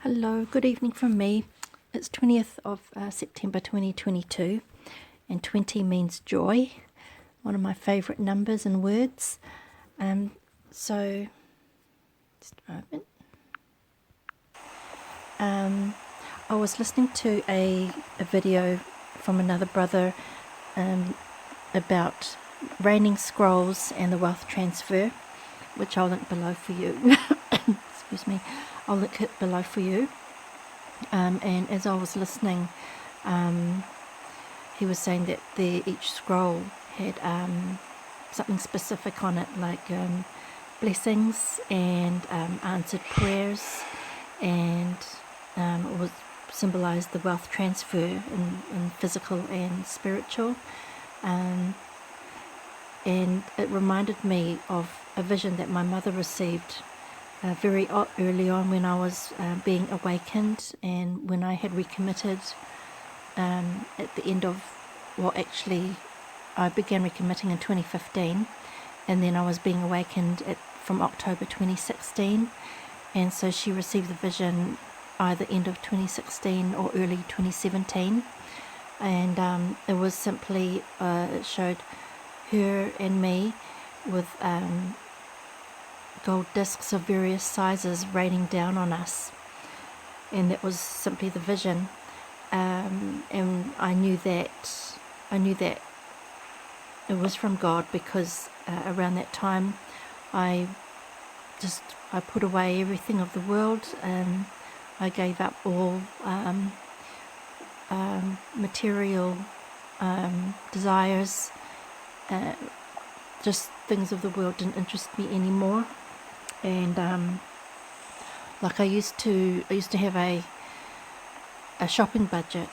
Hello, good evening from me. It's 20th of September 2022 and 20 means joy, one of my favourite numbers and words. So, just a moment. I was listening to a video from another brother about raining scrolls and the wealth transfer, which I'll link below for you. Excuse me. I'll link it below for you. And as I was listening, he was saying that each scroll had something specific on it, like blessings and answered prayers, and it was symbolised the wealth transfer in physical and spiritual. And it reminded me of a vision that my mother received very early on when I was being awakened, and when I had recommitted at the end of, well, actually I began recommitting in 2015, and then I was being awakened from October 2016, and so she received the vision either end of 2016 or early 2017, and it was simply, it showed her and me with gold discs of various sizes raining down on us, and that was simply the vision. And I knew that it was from God, because around that time I put away everything of the world, and I gave up all material desires. Just things of the world didn't interest me anymore. And like I used to have a shopping budget,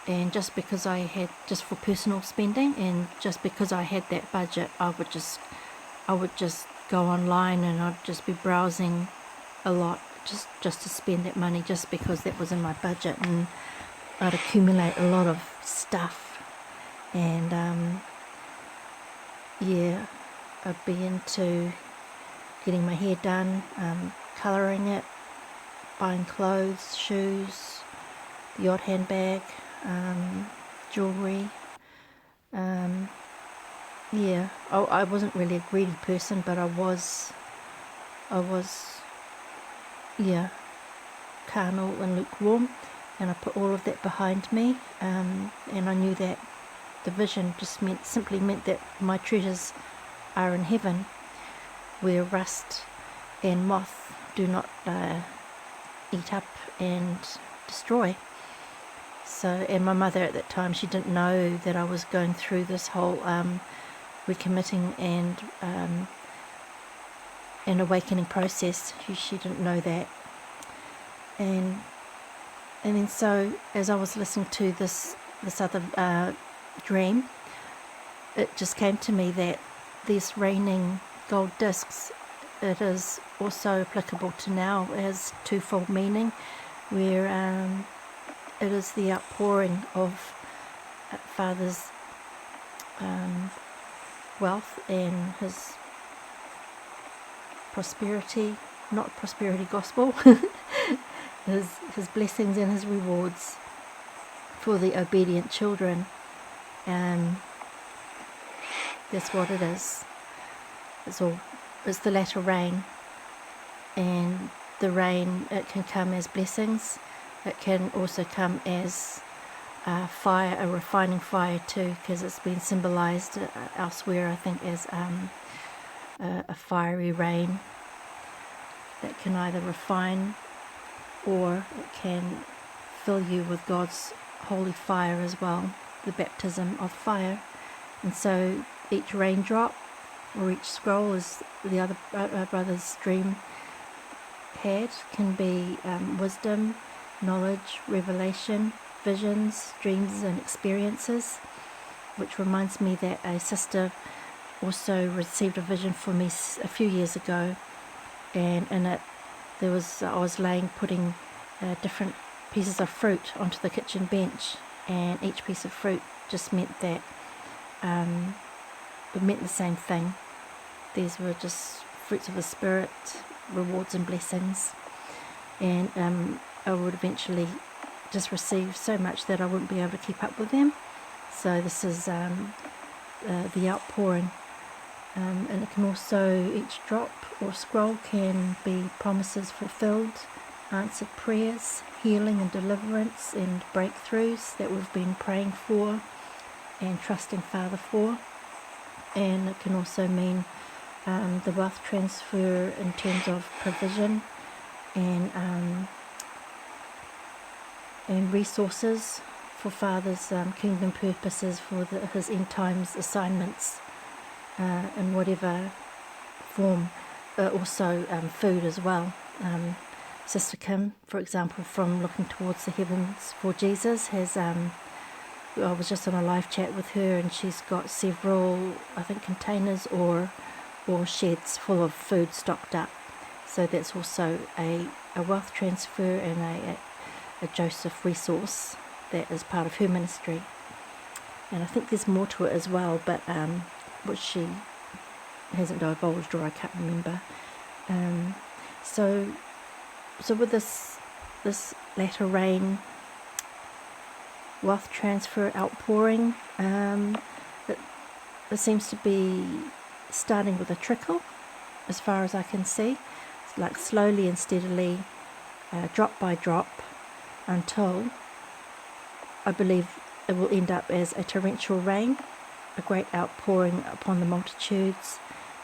and just because I had, just for personal spending, and just because I had that budget, I would just go online, and I'd just be browsing a lot just to spend that money, just because that was in my budget, and I'd accumulate a lot of stuff. And yeah, I'd be into getting my hair done, colouring it, buying clothes, shoes, the odd handbag, jewellery. Yeah, I wasn't really a greedy person, but I was, yeah, carnal and lukewarm, and I put all of that behind me, and I knew that the vision just simply meant that my treasures are in heaven, where rust and moth do not eat up and destroy. So, and my mother at that time, she didn't know that I was going through this whole recommitting and awakening process. She didn't know that. And then so, as I was listening to this other dream, it just came to me that this raining gold discs, it is also applicable to now, as twofold meaning, where it is the outpouring of Father's wealth and his prosperity, not prosperity gospel, his blessings and his rewards for the obedient children. That's what it is. It's the latter rain, and the rain, it can come as blessings. It can also come as fire, a refining fire too, because it's been symbolized elsewhere, I think, as a fiery rain that can either refine, or it can fill you with God's holy fire as well, the baptism of fire. And so each raindrop or each scroll, as the other brother's dream had, can be wisdom, knowledge, revelation, visions, dreams and experiences, which reminds me that a sister also received a vision for me a few years ago, and in it I was putting different pieces of fruit onto the kitchen bench, and each piece of fruit just meant that it meant the same thing. These were just fruits of the Spirit, rewards and blessings. And I would eventually just receive so much that I wouldn't be able to keep up with them. So this is the outpouring. And it can also, each drop or scroll can be promises fulfilled, answered prayers, healing and deliverance and breakthroughs that we've been praying for and trusting Father for. And it can also mean the wealth transfer in terms of provision and resources for Father's kingdom purposes, for his end times assignments in whatever form. Also food as well. Sister Kim, for example, from Looking Towards the Heavens for Jesus, has I was just on a live chat with her, and she's got several, I think, containers or sheds full of food stocked up. So that's also a wealth transfer and a Joseph resource that is part of her ministry. And I think there's more to it as well, but which she hasn't divulged, or I can't remember. So with this latter rain, wealth transfer, outpouring, it seems to be starting with a trickle, as far as I can see. It's like slowly and steadily, drop by drop, until I believe it will end up as a torrential rain, a great outpouring upon the multitudes,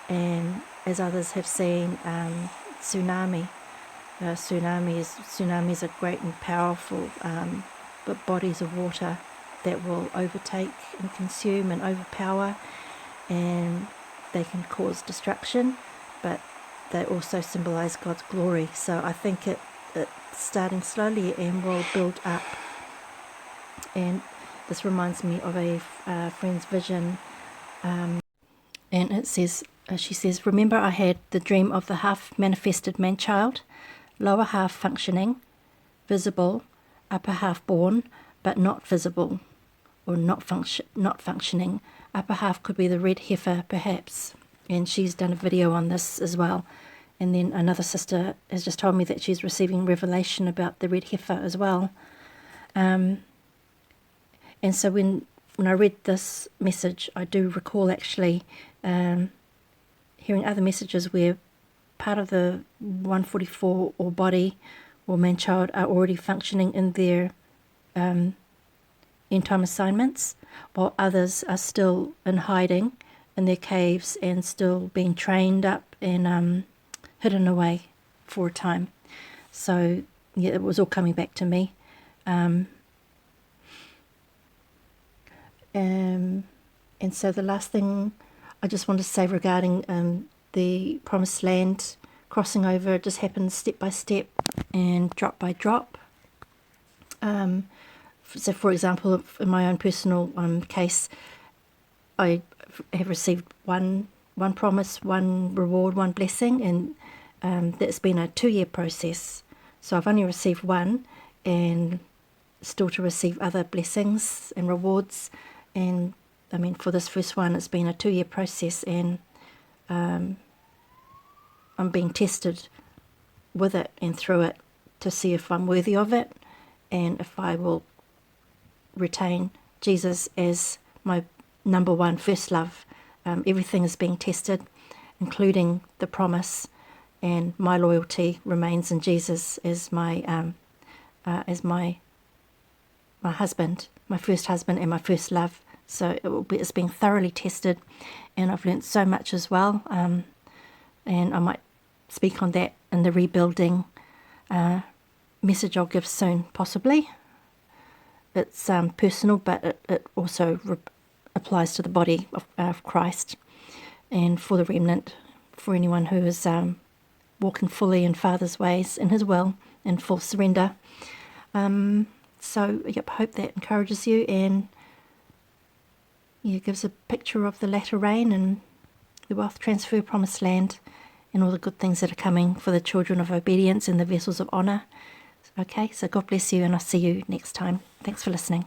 and as others have seen, tsunami. Tsunamis are great and powerful but bodies of water that will overtake and consume and overpower, and they can cause destruction, but they also symbolize God's glory. So I think it's starting slowly and will build up. And this reminds me of a friend's vision, and it says, she says, "Remember, I had the dream of the half-manifested man-child, lower half functioning, visible, upper half born, but not visible, or not functioning. Upper half could be the red heifer, perhaps." And she's done a video on this as well. And then another sister has just told me that she's receiving revelation about the red heifer as well. And so when I read this message, I do recall actually hearing other messages where part of the 144 or body or man-child are already functioning in their end-time assignments, while others are still in hiding in their caves and still being trained up and hidden away for a time. So yeah, it was all coming back to me. And so the last thing I just want to say regarding the promised land crossing over, it just happens step by step and drop by drop. So for example, in my own personal case, I have received one promise, one reward, one blessing, and that's been a 2-year process. So I've only received one, and still to receive other blessings and rewards. And I mean, for this first one, it's been a 2-year process, and I'm being tested with it and through it to see if I'm worthy of it, and if I will retain Jesus as my number one, first love. Everything is being tested, including the promise, and my loyalty remains in Jesus as my husband, my first husband and my first love. So it's being thoroughly tested, and I've learnt so much as well. And I might speak on that in the rebuilding message I'll give soon, possibly. It's personal, but it also applies to the body of Christ, and for the remnant, for anyone who is walking fully in Father's ways, in His will, in full surrender. So, yep, I hope that encourages you, and gives a picture of the latter rain and the wealth transfer, promised land, and all the good things that are coming for the children of obedience and the vessels of honour. Okay, so God bless you, and I'll see you next time. Thanks for listening.